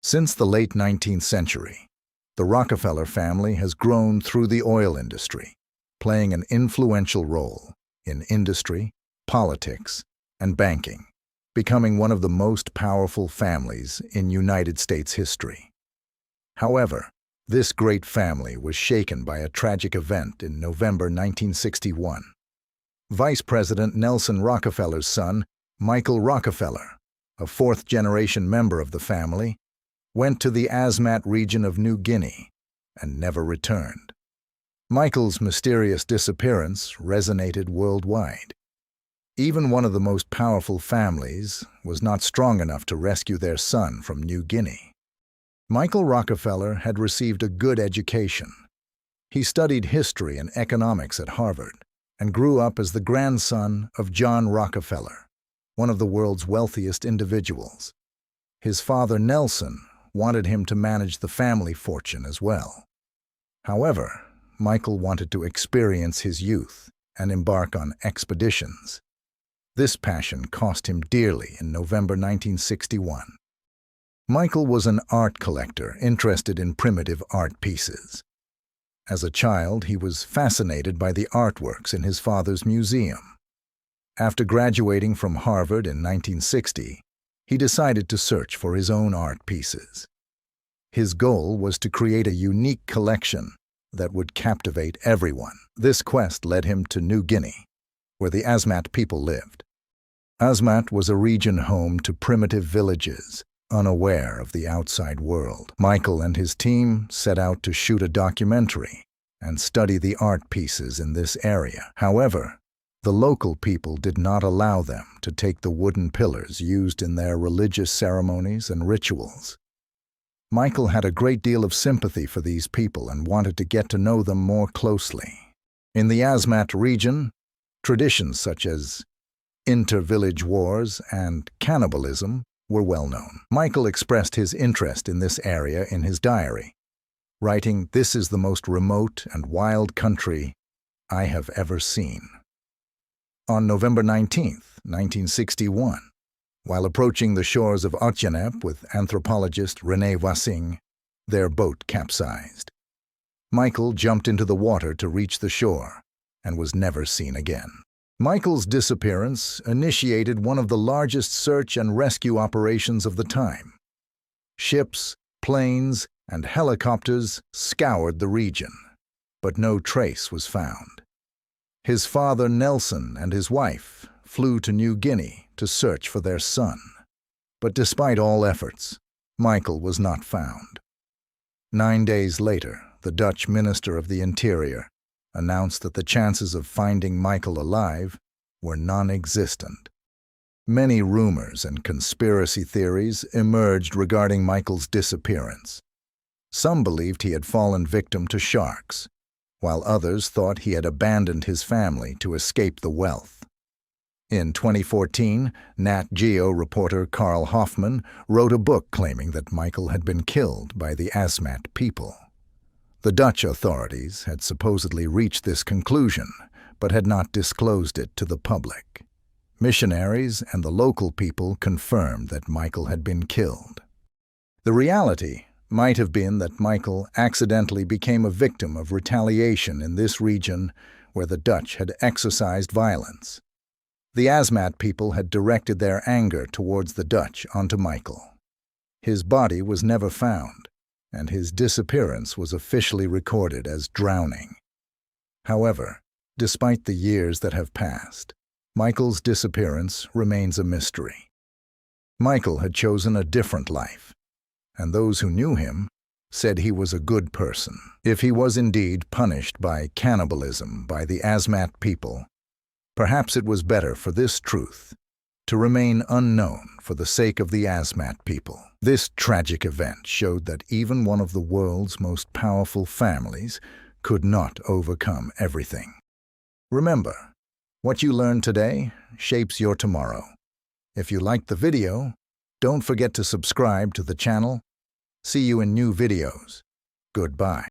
Since the late 19th century, the Rockefeller family has grown through the oil industry, playing an influential role in industry, politics, and banking, becoming one of the most powerful families in United States history. However, this great family was shaken by a tragic event in November 1961. Vice President Nelson Rockefeller's son, Michael Rockefeller, a fourth-generation member of the family, went to the Asmat region of New Guinea and never returned. Michael's mysterious disappearance resonated worldwide. Even one of the most powerful families was not strong enough to rescue their son from New Guinea. Michael Rockefeller had received a good education. He studied history and economics at Harvard and grew up as the grandson of John Rockefeller, one of the world's wealthiest individuals. His father, Nelson, wanted him to manage the family fortune as well. However, Michael wanted to experience his youth and embark on expeditions. This passion cost him dearly in November 1961. Michael was an art collector interested in primitive art pieces. As a child, he was fascinated by the artworks in his father's museum. After graduating from Harvard in 1960, he decided to search for his own art pieces. His goal was to create a unique collection that would captivate everyone. This quest led him to New Guinea, where the Asmat people lived. Asmat was a region home to primitive villages, unaware of the outside world. Michael and his team set out to shoot a documentary and study the art pieces in this area. However, the local people did not allow them to take the wooden pillars used in their religious ceremonies and rituals. Michael had a great deal of sympathy for these people and wanted to get to know them more closely. In the Asmat region, traditions such as inter-village wars and cannibalism were well known. Michael expressed his interest in this area in his diary, writing, "This is the most remote and wild country I have ever seen." On November 19, 1961, while approaching the shores of Otjanep with anthropologist René Voissing, their boat capsized. Michael jumped into the water to reach the shore and was never seen again. Michael's disappearance initiated one of the largest search and rescue operations of the time. Ships, planes, and helicopters scoured the region, but no trace was found. His father, Nelson, and his wife flew to New Guinea to search for their son. But despite all efforts, Michael was not found. 9 days later, the Dutch Minister of the Interior announced that the chances of finding Michael alive were non-existent. Many rumors and conspiracy theories emerged regarding Michael's disappearance. Some believed he had fallen victim to sharks, while others thought he had abandoned his family to escape the wealth. In 2014, Nat Geo reporter Carl Hoffman wrote a book claiming that Michael had been killed by the Asmat people. The Dutch authorities had supposedly reached this conclusion, but had not disclosed it to the public. Missionaries and the local people confirmed that Michael had been killed. The reality might have been that Michael accidentally became a victim of retaliation in this region where the Dutch had exercised violence. The Asmat people had directed their anger towards the Dutch onto Michael. His body was never found, and his disappearance was officially recorded as drowning. However, despite the years that have passed, Michael's disappearance remains a mystery. Michael had chosen a different life, and those who knew him said he was a good person. If he was indeed punished by cannibalism by the Asmat people, perhaps it was better for this truth to remain unknown for the sake of the Asmat people. This tragic event showed that even one of the world's most powerful families could not overcome everything. Remember, what you learned today shapes your tomorrow. If you liked the video, don't forget to subscribe to the channel. See you in new videos. Goodbye.